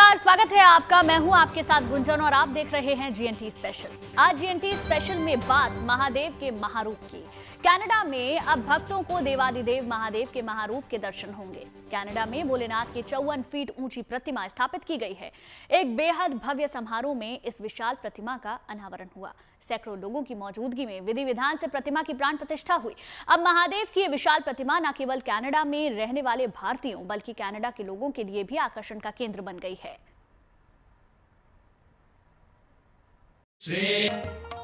नमस्कार, स्वागत है आपका। मैं हूं आपके साथ गुंजन और आप देख रहे हैं जीएनटी स्पेशल। आज जीएनटी स्पेशल में बात महादेव के महारूप की। कनाडा में अब भक्तों को देवादिदेव महादेव के महारूप के दर्शन होंगे। कनाडा में भोलेनाथ की 54 फीट ऊंची प्रतिमा स्थापित की गई है। एक बेहद भव्य समारोह में इस विशाल प्रतिमा का अनावरण हुआ। सैकड़ों लोगों की मौजूदगी में विधि विधान से प्रतिमा की प्राण प्रतिष्ठा हुई। अब महादेव की यह विशाल प्रतिमा न केवल कनाडा में रहने वाले भारतीयों बल्कि कनाडा के लोगों के लिए भी आकर्षण का केंद्र बन गई है।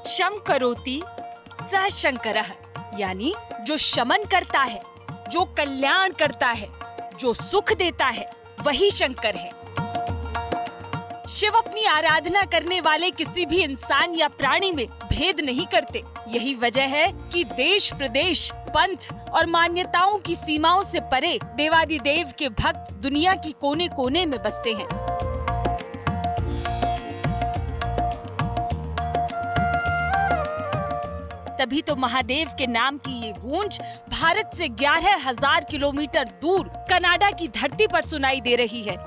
शम करोति स शंकरः, यानी जो शमन करता है, जो कल्याण करता है, जो सुख देता है, वही शंकर है। शिव अपनी आराधना करने वाले किसी भी इंसान या प्राणी में भेद नहीं करते। यही वजह है कि देश प्रदेश, पंथ और मान्यताओं की सीमाओं से परे देवादिदेव के भक्त दुनिया की कोने कोने में बसते हैं। तभी तो महादेव के नाम की ये गूंज भारत से 11,000 किलोमीटर दूर कनाडा की धरती पर सुनाई दे रही है।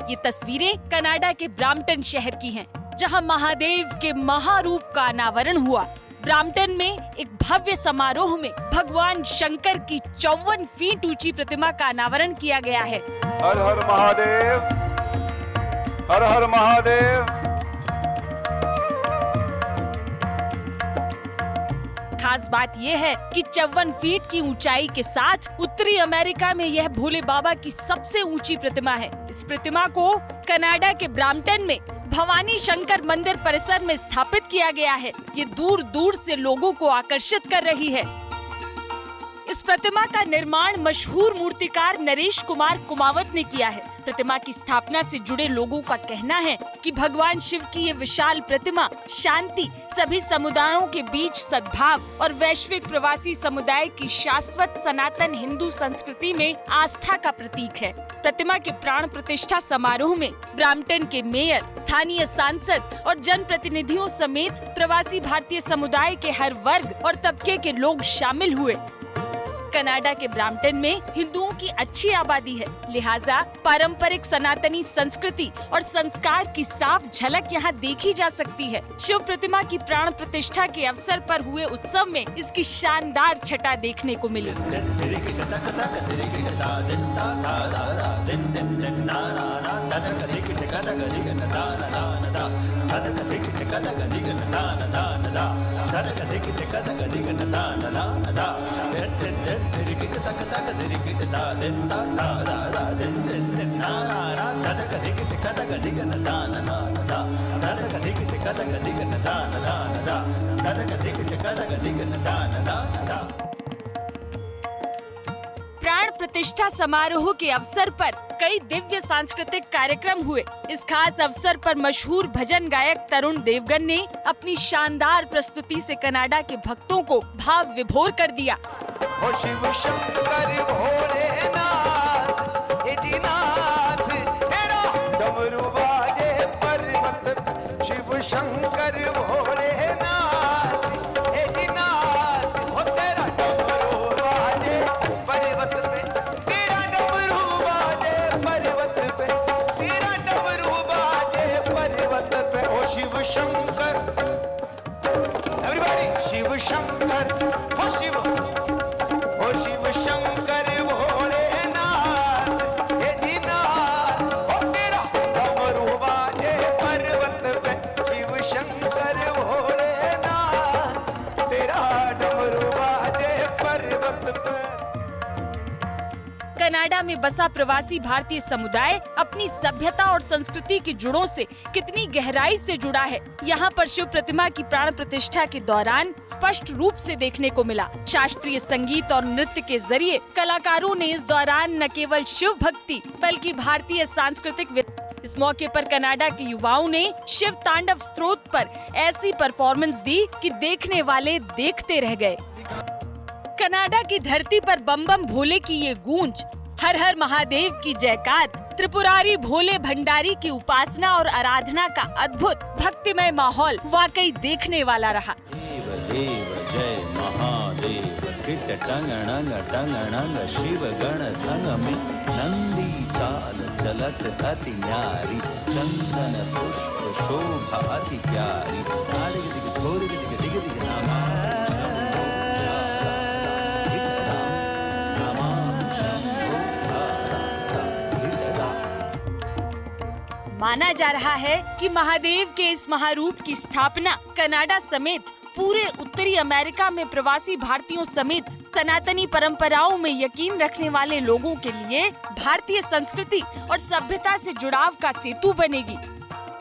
ये तस्वीरें कनाडा के ब्राम्पटन शहर की हैं, जहां महादेव के महारूप का अनावरण हुआ। ब्राम्पटन में एक भव्य समारोह में भगवान शंकर की 54 फीट ऊंची प्रतिमा का अनावरण किया गया है। हर हर महादेव, हर हर महादेव। खास बात यह है कि 54 फीट की ऊंचाई के साथ उत्तरी अमेरिका में यह भोले बाबा की सबसे ऊंची प्रतिमा है। इस प्रतिमा को कनाडा के ब्राम्पटन में भवानी शंकर मंदिर परिसर में स्थापित किया गया है। ये दूर दूर से लोगों को आकर्षित कर रही है। इस प्रतिमा का निर्माण मशहूर मूर्तिकार नरेश कुमार कुमावत ने किया है। प्रतिमा की स्थापना से जुड़े लोगों का कहना है कि भगवान शिव की ये विशाल प्रतिमा शांति, सभी समुदायों के बीच सद्भाव और वैश्विक प्रवासी समुदाय की शाश्वत सनातन हिंदू संस्कृति में आस्था का प्रतीक है। प्रतिमा के प्राण प्रतिष्ठा समारोह में ब्राम्पटन के मेयर, स्थानीय सांसद और जनप्रतिनिधियों समेत प्रवासी भारतीय समुदाय के हर वर्ग और तबके के लोग शामिल हुए। कनाडा के ब्राम्पटन में हिंदुओं की अच्छी आबादी है, लिहाजा पारंपरिक सनातनी संस्कृति और संस्कार की साफ झलक यहाँ देखी जा सकती है। शिव प्रतिमा की प्राण प्रतिष्ठा के अवसर पर हुए उत्सव में इसकी शानदार छटा देखने को मिली। प्राण प्रतिष्ठा समारोह के अवसर पर कई दिव्य सांस्कृतिक कार्यक्रम हुए। इस खास अवसर पर मशहूर भजन गायक तरुण देवगन ने अपनी शानदार प्रस्तुति से कनाडा के भक्तों को भाव विभोर कर दिया। ओ शिव शंकर भोलेनाथ, हे जीनाथ तेरा डमरू बाजे पर्वत। शिव शंकर भोलेनाथ, हे जीनाथ हो तेरा डमरू बाजे पर्वत पे, तेरा डमरू बाजे पर्वत पे, तेरा डमरू बाजे पर्वत पे। ओ शिव शंकर, एवरीबॉडी शिव शंकर, ओ शिव शिव शंकर भोलेनाथ, हे जीनाथ हो तेरा डमरू बाजे पर्वत पे। शिव शंकर भोलेनाथ, तेरा डमरू बाजे पर्वत पे। कनाडा में बसा प्रवासी भारतीय समुदाय अपनी सभ्यता और संस्कृति की जड़ों से कितनी गहराई से जुड़ा है, यहाँ पर शिव प्रतिमा की प्राण प्रतिष्ठा के दौरान स्पष्ट रूप से देखने को मिला। शास्त्रीय संगीत और नृत्य के जरिए कलाकारों ने इस दौरान न केवल शिव भक्ति बल्कि भारतीय सांस्कृतिक इस मौके पर कनाडा के युवाओं ने शिव तांडव स्तोत्र पर ऐसी परफॉर्मेंस दी कि देखने वाले देखते रह गए। कनाडा की धरती पर बम बम भोले की ये गूंज, हर हर महादेव की जयकार, त्रिपुरारी भोले भंडारी की उपासना और आराधना का अद्भुत भक्तिमय माहौल वाकई देखने वाला रहा। देव देव जय महादेव, किट टंगणंग टंगणंग शिव गण संग में नंदी चाल चलत अति न्यारी, चंदन पुष्प शोभा अति प्यारी। ताड़िग दिग थोड़िग दिग दिग दिग नमामि शंभो नमामि शंभो माना जा रहा है कि महादेव के इस महारूप की स्थापना कनाडा समेत पूरे उत्तरी अमेरिका में प्रवासी भारतीयों समेत सनातनी परंपराओं में यकीन रखने वाले लोगों के लिए भारतीय संस्कृति और सभ्यता से जुड़ाव का सेतु बनेगी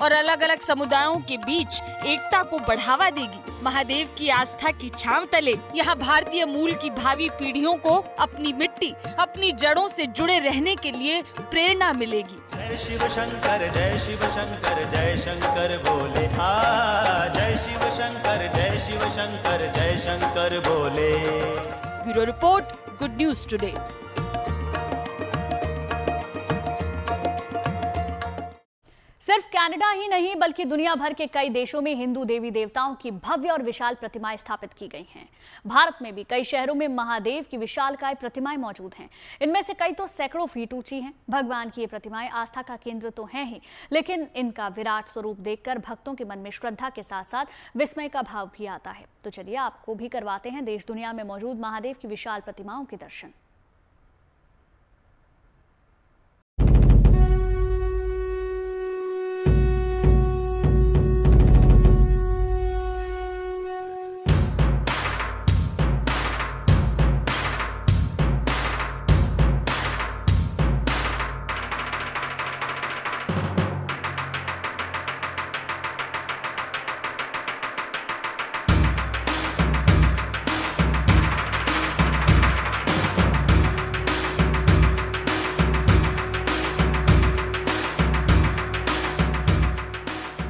और अलग अलग समुदायों के बीच एकता को बढ़ावा देगी। महादेव की आस्था की छांव तले यहाँ भारतीय मूल की भावी पीढ़ियों को अपनी मिट्टी, अपनी जड़ों से जुड़े रहने के लिए प्रेरणा मिलेगी। जय शिव शंकर जय शिव शंकर जय शंकर बोले, जय शिव शंकर जय शिव शंकर जय शंकर बोले। Bureau report, good news today. सिर्फ कनाडा ही नहीं बल्कि दुनिया भर के कई देशों में हिंदू देवी देवताओं की भव्य और विशाल प्रतिमाएं स्थापित की गई हैं। भारत में भी कई शहरों में महादेव की विशालकाय प्रतिमाएं मौजूद हैं। इनमें से कई तो सैकड़ों फीट ऊंची हैं। भगवान की ये प्रतिमाएं आस्था का केंद्र तो हैं ही, लेकिन इनका विराट स्वरूप देखकर भक्तों के मन में श्रद्धा के साथ साथ विस्मय का भाव भी आता है। तो चलिए आपको भी करवाते हैं देश दुनिया में मौजूद महादेव की विशाल प्रतिमाओं के दर्शन।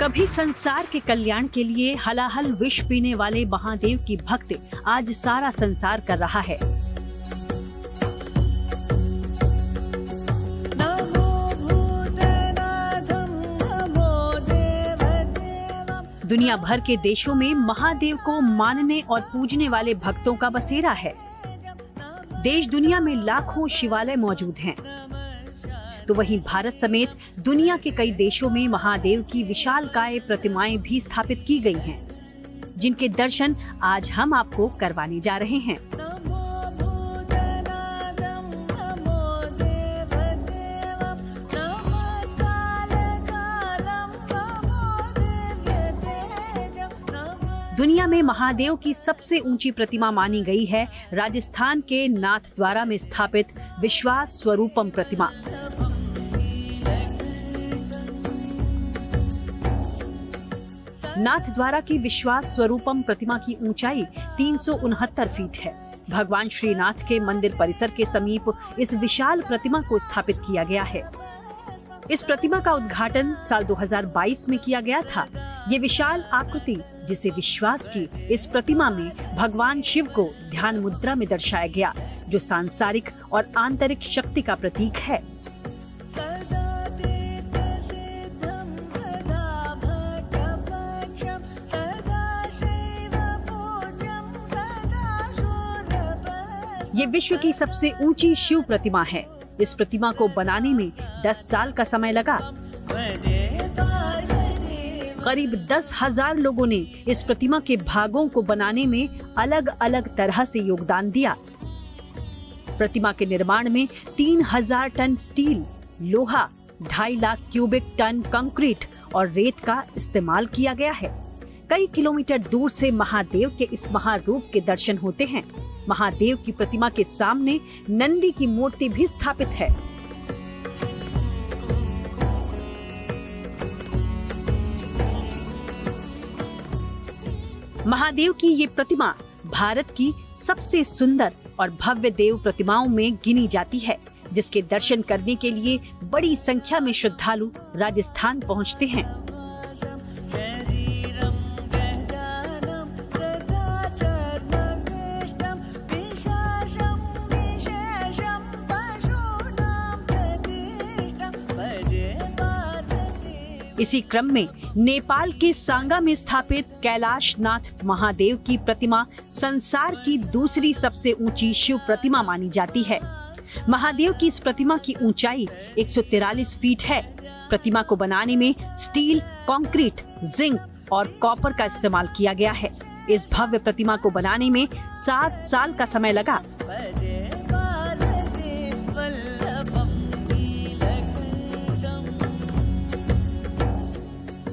कभी संसार के कल्याण के लिए हलाहल विष पीने वाले महादेव की भक्ति आज सारा संसार कर रहा है। दुनिया भर के देशों में महादेव को मानने और पूजने वाले भक्तों का बसेरा है। देश दुनिया में लाखों शिवालय मौजूद हैं। तो वहीं भारत समेत दुनिया के कई देशों में महादेव की विशालकाय प्रतिमाएं भी स्थापित की गई हैं, जिनके दर्शन आज हम आपको करवाने जा रहे हैं। दुनिया में महादेव की सबसे ऊंची प्रतिमा मानी गई है राजस्थान के नाथद्वारा में स्थापित विश्वास स्वरूपम प्रतिमा। नाथद्वारा की विश्वास स्वरूपम प्रतिमा की ऊंचाई 369 फीट है। भगवान श्रीनाथ के मंदिर परिसर के समीप इस विशाल प्रतिमा को स्थापित किया गया है। इस प्रतिमा का उद्घाटन साल 2022 में किया गया था। ये विशाल आकृति जिसे विश्वास की इस प्रतिमा में भगवान शिव को ध्यान मुद्रा में दर्शाया गया, जो सांसारिक और आंतरिक शक्ति का प्रतीक है। ये विश्व की सबसे ऊंची शिव प्रतिमा है। इस प्रतिमा को बनाने में 10 साल का समय लगा। करीब 10,000 लोगों ने इस प्रतिमा के भागों को बनाने में अलग अलग तरह से योगदान दिया। प्रतिमा के निर्माण में 3,000 टन स्टील, लोहा, 2.5 लाख क्यूबिक टन कंक्रीट और रेत का इस्तेमाल किया गया है। कई किलोमीटर दूर से महादेव के इस महारूप के दर्शन होते हैं। महादेव की प्रतिमा के सामने नंदी की मूर्ति भी स्थापित है। महादेव की ये प्रतिमा भारत की सबसे सुंदर और भव्य देव प्रतिमाओं में गिनी जाती है, जिसके दर्शन करने के लिए बड़ी संख्या में श्रद्धालु राजस्थान पहुंचते हैं। इसी क्रम में नेपाल के सांगा में स्थापित कैलाशनाथ महादेव की प्रतिमा संसार की दूसरी सबसे ऊंची शिव प्रतिमा मानी जाती है। महादेव की इस प्रतिमा की ऊंचाई 143 फीट है। प्रतिमा को बनाने में स्टील, कंक्रीट, जिंक और कॉपर का इस्तेमाल किया गया है। इस भव्य प्रतिमा को बनाने में 7 साल का समय लगा।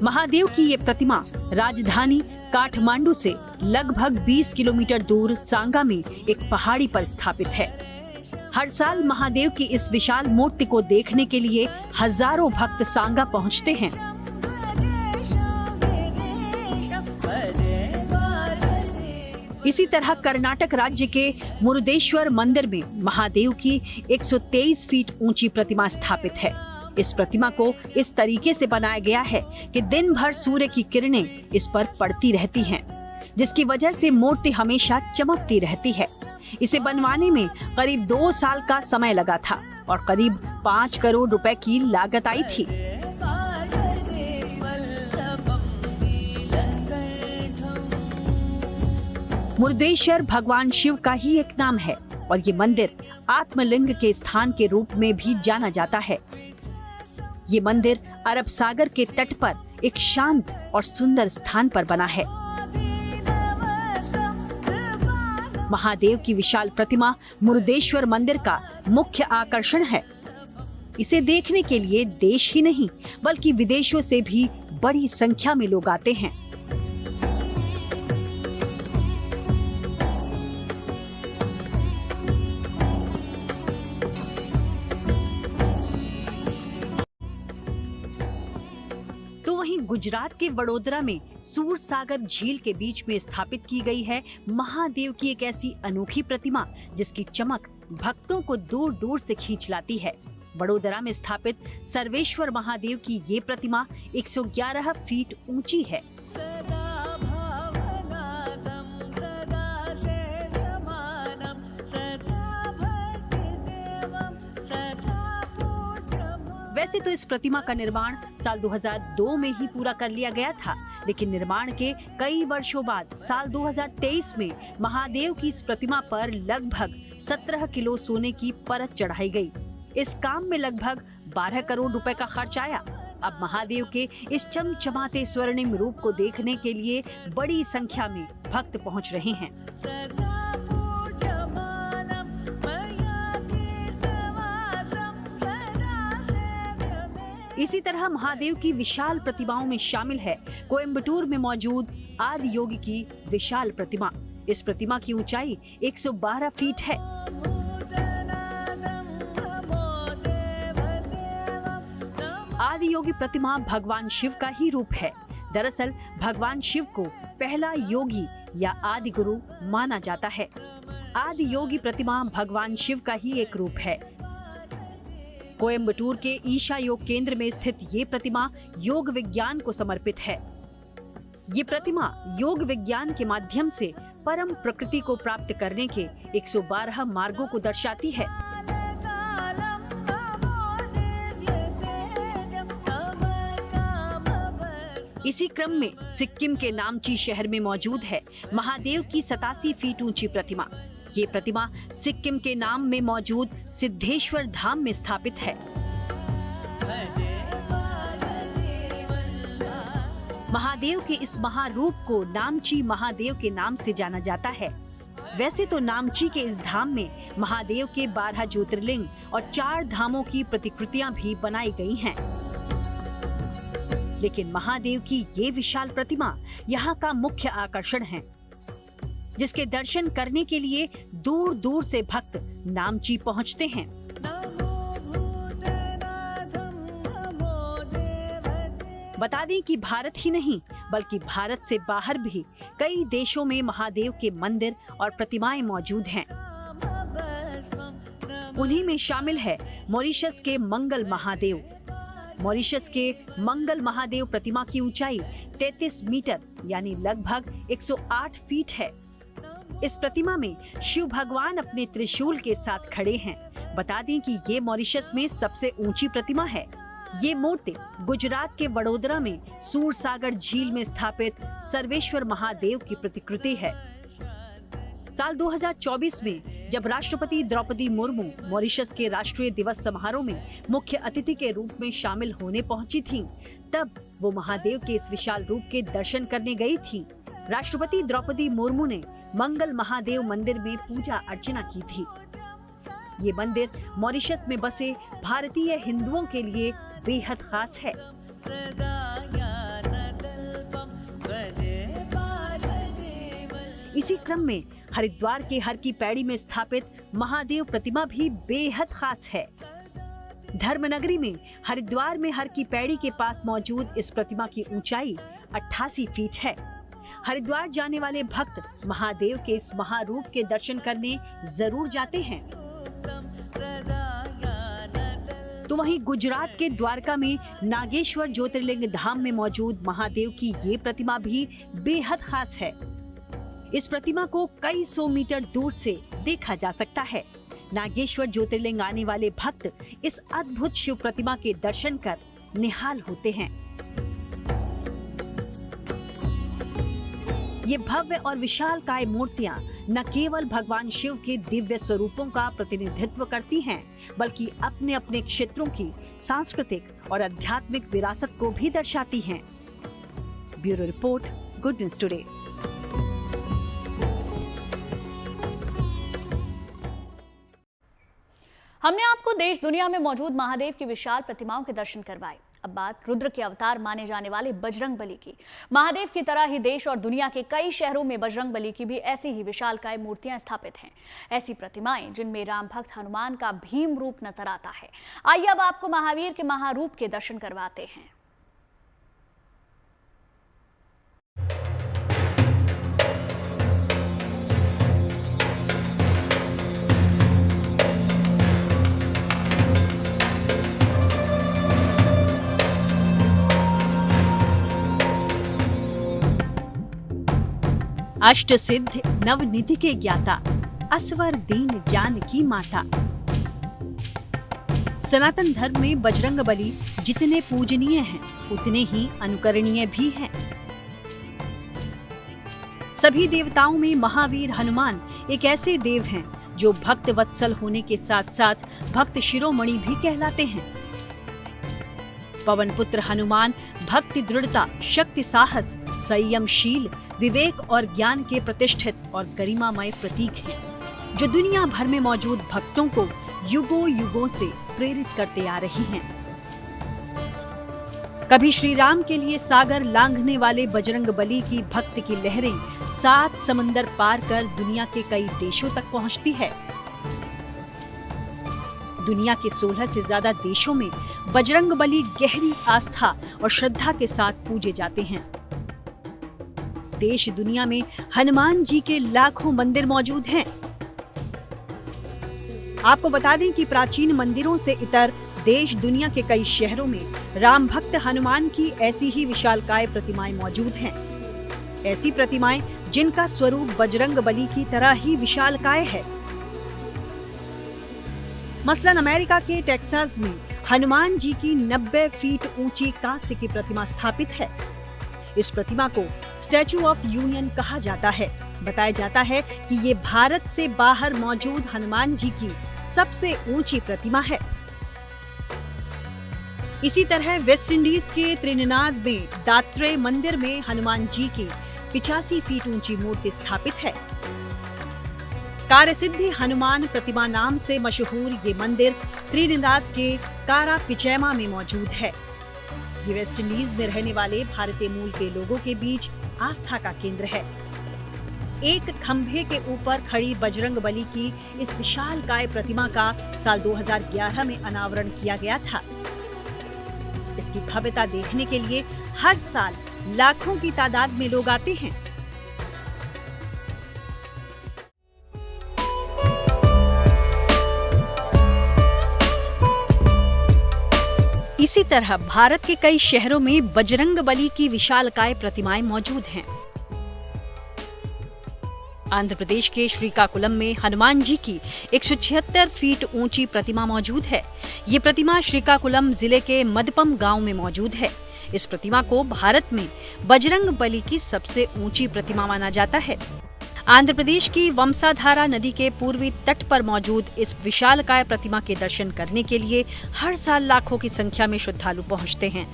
महादेव की ये प्रतिमा राजधानी काठमांडू से लगभग 20 किलोमीटर दूर सांगा में एक पहाड़ी पर स्थापित है। हर साल महादेव की इस विशाल मूर्ति को देखने के लिए हजारों भक्त सांगा पहुंचते हैं। इसी तरह कर्नाटक राज्य के मुरुदेश्वर मंदिर में महादेव की 123 फीट ऊंची प्रतिमा स्थापित है। इस प्रतिमा को इस तरीके से बनाया गया है कि दिन भर सूर्य की किरणें इस पर पड़ती रहती हैं, जिसकी वजह से मूर्ति हमेशा चमकती रहती है। इसे बनवाने में करीब 2 साल का समय लगा था और करीब 5 करोड़ रुपए की लागत आई थी। मुरुदेश्वर भगवान शिव का ही एक नाम है और ये मंदिर आत्मलिंग के स्थान के रूप में भी जाना जाता है। ये मंदिर अरब सागर के तट पर एक शांत और सुंदर स्थान पर बना है। महादेव की विशाल प्रतिमा मुरुदेश्वर मंदिर का मुख्य आकर्षण है। इसे देखने के लिए देश ही नहीं बल्कि विदेशों से भी बड़ी संख्या में लोग आते हैं। गुजरात के वडोदरा में सूरसागर झील के बीच में स्थापित की गई है महादेव की एक ऐसी अनोखी प्रतिमा जिसकी चमक भक्तों को दूर दूर से खींच लाती है। वडोदरा में स्थापित सर्वेश्वर महादेव की ये प्रतिमा 111 फीट ऊंची है। वैसे तो इस प्रतिमा का निर्माण साल 2002 में ही पूरा कर लिया गया था, लेकिन निर्माण के कई वर्षों बाद साल 2023 में महादेव की इस प्रतिमा पर लगभग 17 किलो सोने की परत चढ़ाई गई। इस काम में लगभग 12 करोड़ रुपए का खर्च आया। अब महादेव के इस चमचमाते स्वर्णिम रूप को देखने के लिए बड़ी संख्या में भक्त पहुंच रहे हैं। इसी तरह महादेव की विशाल प्रतिमाओं में शामिल है कोयम्बटूर में मौजूद आदि योगी की विशाल प्रतिमा। इस प्रतिमा की ऊंचाई 112 फीट है। आदि योगी प्रतिमा भगवान शिव का ही रूप है। दरअसल भगवान शिव को पहला योगी या आदि गुरु माना जाता है। आदि योगी प्रतिमा भगवान शिव का ही एक रूप है। कोयम्बटूर के ईशा योग केंद्र में स्थित ये प्रतिमा योग विज्ञान को समर्पित है। ये प्रतिमा योग विज्ञान के माध्यम से परम प्रकृति को प्राप्त करने के 112 मार्गों को दर्शाती है। इसी क्रम में सिक्किम के नामची शहर में मौजूद है महादेव की 87 फीट ऊंची प्रतिमा। ये प्रतिमा सिक्किम के नाम में मौजूद सिद्धेश्वर धाम में स्थापित है। महादेव के इस महारूप को नामची महादेव के नाम से जाना जाता है। वैसे तो नामची के इस धाम में महादेव के 12 ज्योतिर्लिंग और 4 धामों की प्रतिकृतियां भी बनाई गई हैं। लेकिन महादेव की ये विशाल प्रतिमा यहाँ का मुख्य आकर्षण है, जिसके दर्शन करने के लिए दूर दूर से भक्त नामची पहुँचते हैं। बता दें कि भारत ही नहीं बल्कि भारत से बाहर भी कई देशों में महादेव के मंदिर और प्रतिमाएं मौजूद हैं। उन्हीं में शामिल है मॉरिशस के मंगल महादेव। मॉरिशस के मंगल महादेव प्रतिमा की ऊंचाई 33 मीटर यानी लगभग 108 फीट है। इस प्रतिमा में शिव भगवान अपने त्रिशूल के साथ खड़े हैं। बता दें कि ये मॉरिशस में सबसे ऊंची प्रतिमा है। ये मूर्ति गुजरात के वडोदरा में सूरसागर झील में स्थापित सर्वेश्वर महादेव की प्रतिकृति है। साल 2024 में जब राष्ट्रपति द्रौपदी मुर्मू मॉरिशस के राष्ट्रीय दिवस समारोह में मुख्य अतिथि के रूप में शामिल होने पहुंची थीं, तब वो महादेव के इस विशाल रूप के दर्शन करने गई थीं। राष्ट्रपति द्रौपदी मुर्मू ने मंगल महादेव मंदिर में पूजा अर्चना की थी। ये मंदिर मॉरिशस में बसे भारतीय हिंदुओं के लिए बेहद खास है। इसी क्रम में हरिद्वार के हर की पैड़ी में स्थापित महादेव प्रतिमा भी बेहद खास है। धर्मनगरी में हरिद्वार में हर की पैड़ी के पास मौजूद इस प्रतिमा की ऊंचाई 88 फीट है। हरिद्वार जाने वाले भक्त महादेव के इस महारूप के दर्शन करने जरूर जाते हैं। तो वहीं गुजरात के द्वारका में नागेश्वर ज्योतिर्लिंग धाम में मौजूद महादेव की ये प्रतिमा भी बेहद खास है। इस प्रतिमा को कई 100 मीटर दूर से देखा जा सकता है। नागेश्वर ज्योतिर्लिंग आने वाले भक्त इस अद्भुत शिव प्रतिमा के दर्शन कर निहाल होते हैं। ये भव्य और विशालकाय मूर्तियां न केवल भगवान शिव के दिव्य स्वरूपों का प्रतिनिधित्व करती हैं, बल्कि अपने अपने क्षेत्रों की सांस्कृतिक और आध्यात्मिक विरासत को भी दर्शाती हैं। Bureau report, good news today. हमने आपको देश दुनिया में मौजूद महादेव की विशाल प्रतिमाओं के दर्शन करवाए। अब बात रुद्र के अवतार माने जाने वाले बजरंगबली की। महादेव की तरह ही देश और दुनिया के कई शहरों में बजरंगबली की भी ऐसी ही विशालकाय मूर्तियां स्थापित हैं। ऐसी प्रतिमाएं जिनमें राम भक्त हनुमान का भीम रूप नजर आता है। आइए अब आपको महावीर के महारूप के दर्शन करवाते हैं। अष्ट सिद्ध नवनिधि के ज्ञाता, असवर दीन जानकी माता। सनातन धर्म में बजरंगबली जितने पूजनीय हैं, उतने ही अनुकरणीय भी हैं। सभी देवताओं में महावीर हनुमान एक ऐसे देव हैं जो भक्त वत्सल होने के साथ साथ भक्त शिरोमणि भी कहलाते हैं। पवन पुत्र हनुमान भक्ति, दृढ़ता, शक्ति, साहस, संयमशील, विवेक और ज्ञान के प्रतिष्ठित और गरिमामय प्रतीक हैं, जो दुनिया भर में मौजूद भक्तों को युगों युगों से प्रेरित करते आ रही हैं। कभी श्री राम के लिए सागर लांघने वाले बजरंगबली की भक्ति की लहरें 7 समंदर पार कर दुनिया के कई देशों तक पहुंचती है। दुनिया के 16 से ज्यादा देशों में बजरंगबली गहरी आस्था और श्रद्धा के साथ पूजे जाते हैं। देश दुनिया में हनुमान जी के लाखों मंदिर मौजूद हैं। आपको बता दें कि प्राचीन मंदिरों से इतर देश दुनिया के कई शहरों में राम भक्त हनुमान की ऐसी ही विशालकाय प्रतिमाएं मौजूद हैं। ऐसी प्रतिमाएं जिनका स्वरूप बजरंगबली की तरह ही विशालकाय है। मसलन अमेरिका के टेक्सास में हनुमान जी की 90 फीट ऊंची कांस्य की प्रतिमा स्थापित है। इस प्रतिमा को स्टैचू ऑफ यूनियन कहा जाता है। बताया जाता है कि ये भारत से बाहर मौजूद हनुमान जी की सबसे ऊंची प्रतिमा है। इसी तरह वेस्ट इंडीज के त्रिनिदाद में दात्रे मंदिर में हनुमान जी की 85 फीट ऊंची मूर्ति स्थापित है। कार्यसिद्धि हनुमान प्रतिमा नाम से मशहूर ये मंदिर त्रिनिदाद के कारापिचैमा में मौजूद है। ये वेस्ट इंडीज में रहने वाले भारतीय मूल के लोगों के बीच आस्था का केंद्र है। एक खंभे के ऊपर खड़ी बजरंगबली की इस विशालकाय प्रतिमा का साल 2011 में अनावरण किया गया था। इसकी भव्यता देखने के लिए हर साल लाखों की तादाद में लोग आते हैं। इसी तरह भारत के कई शहरों में बजरंगबली की विशालकाय प्रतिमाएं मौजूद हैं। आंध्र प्रदेश के श्रीकाकुलम में हनुमान जी की 176 फीट ऊंची प्रतिमा मौजूद है। ये प्रतिमा श्रीकाकुलम जिले के मदपम गांव में मौजूद है। इस प्रतिमा को भारत में बजरंगबली की सबसे ऊंची प्रतिमा माना जाता है। आंध्र प्रदेश की वंशाधारा नदी के पूर्वी तट पर मौजूद इस विशालकाय प्रतिमा के दर्शन करने के लिए हर साल लाखों की संख्या में श्रद्धालु पहुंचते हैं।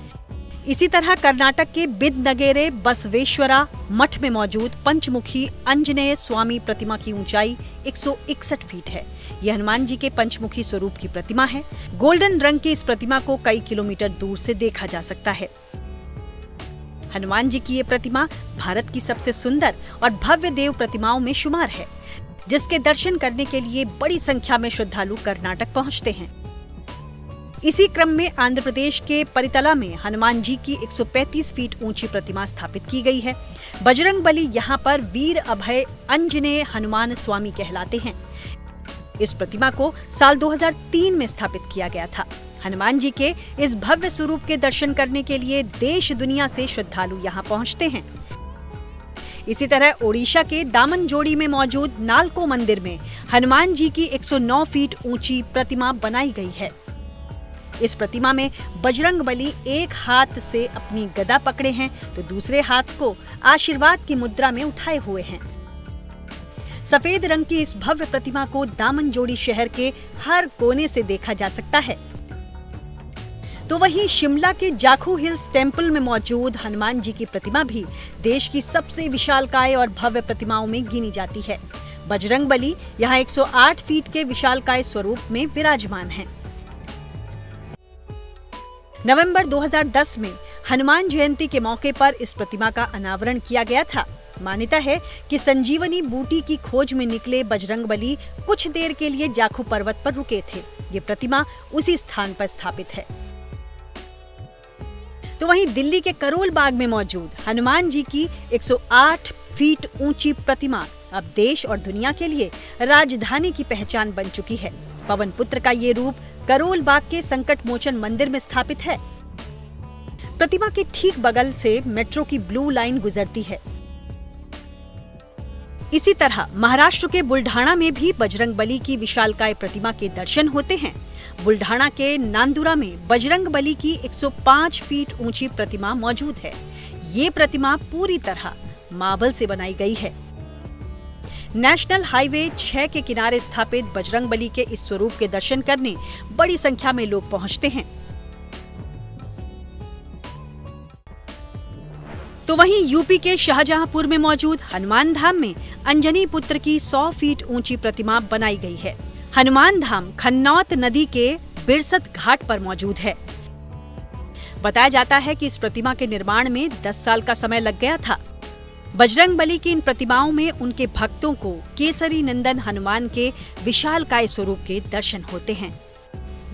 इसी तरह कर्नाटक के बिदनगेरे बसवेश्वरा मठ में मौजूद पंचमुखी आंजनेय स्वामी प्रतिमा की ऊंचाई 161 फीट है। यह हनुमान जी के पंचमुखी स्वरूप की प्रतिमा है। गोल्डन रंग की इस प्रतिमा को कई किलोमीटर दूर से देखा जा सकता है। हनुमान जी की ये प्रतिमा भारत की सबसे सुंदर और भव्य देव प्रतिमाओं में शुमार है, जिसके दर्शन करने के लिए बड़ी संख्या में श्रद्धालु कर्नाटक पहुंचते हैं। इसी क्रम में आंध्र प्रदेश के परितला में हनुमान जी की 135 फीट ऊंची प्रतिमा स्थापित की गई है। बजरंगबली यहाँ पर वीर अभय आंजनेय हनुमान स्वामी कहलाते हैं। इस प्रतिमा को साल 2003 में स्थापित किया गया था। हनुमान जी के इस भव्य स्वरूप के दर्शन करने के लिए देश दुनिया से श्रद्धालु यहाँ पहुँचते हैं। इसी तरह ओडिशा के दामनजोड़ी में मौजूद नालको मंदिर में हनुमान जी की 109 फीट ऊंची प्रतिमा बनाई गई है। इस प्रतिमा में बजरंगबली एक हाथ से अपनी गदा पकड़े हैं तो दूसरे हाथ को आशीर्वाद की मुद्रा में उठाए हुए हैं। सफेद रंग की इस भव्य प्रतिमा को दामनजोड़ी शहर के हर कोने से देखा जा सकता है। तो वहीं शिमला के जाखू हिल्स टेम्पल में मौजूद हनुमान जी की प्रतिमा भी देश की सबसे विशालकाय और भव्य प्रतिमाओं में गिनी जाती है। बजरंगबली यहाँ 108 फीट के विशालकाय स्वरूप में विराजमान हैं। नवंबर 2010 में हनुमान जयंती के मौके पर इस प्रतिमा का अनावरण किया गया था। मान्यता है कि संजीवनी बूटी की खोज में निकले बजरंगबली कुछ देर के लिए जाखू पर्वत पर रुके थे। ये प्रतिमा उसी स्थान पर स्थापित है। तो वहीं दिल्ली के करोल बाग में मौजूद हनुमान जी की 108 फीट ऊंची प्रतिमा अब देश और दुनिया के लिए राजधानी की पहचान बन चुकी है। पवन पुत्र का ये रूप करोल बाग के संकट मोचन मंदिर में स्थापित है। प्रतिमा के ठीक बगल से मेट्रो की ब्लू लाइन गुजरती है। इसी तरह महाराष्ट्र के बुल्ढाणा में भी बजरंगबली की विशालकाय प्रतिमा के दर्शन होते हैं। बुल्ढाणा के नांदुरा में बजरंगबली की 105 फीट ऊंची प्रतिमा मौजूद है। ये प्रतिमा पूरी तरह मार्बल से बनाई गई है। नेशनल हाईवे 6 के किनारे स्थापित बजरंगबली के इस स्वरूप के दर्शन करने बड़ी संख्या में लोग पहुंचते हैं। तो वहीं यूपी के शाहजहांपुर में मौजूद हनुमान धाम में अंजनी पुत्र की 100 फीट ऊंची प्रतिमा बनाई गई है। हनुमान धाम खन्नौत नदी के बिरसत घाट पर मौजूद है। बताया जाता है कि इस प्रतिमा के निर्माण में 10 साल का समय लग गया था। बजरंगबली की इन प्रतिमाओं में उनके भक्तों को केसरी नंदन हनुमान के विशालकाय स्वरूप के दर्शन होते हैं।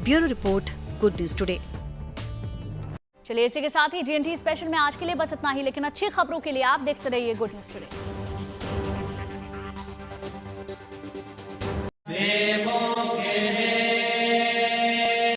Bureau report, good news today. चलिए इसी के साथ ही जीएनटी स्पेशल में आज के लिए बस इतना ही, लेकिन अच्छी खबरों के लिए आप देखते रहिए गुड न्यूज टुडे।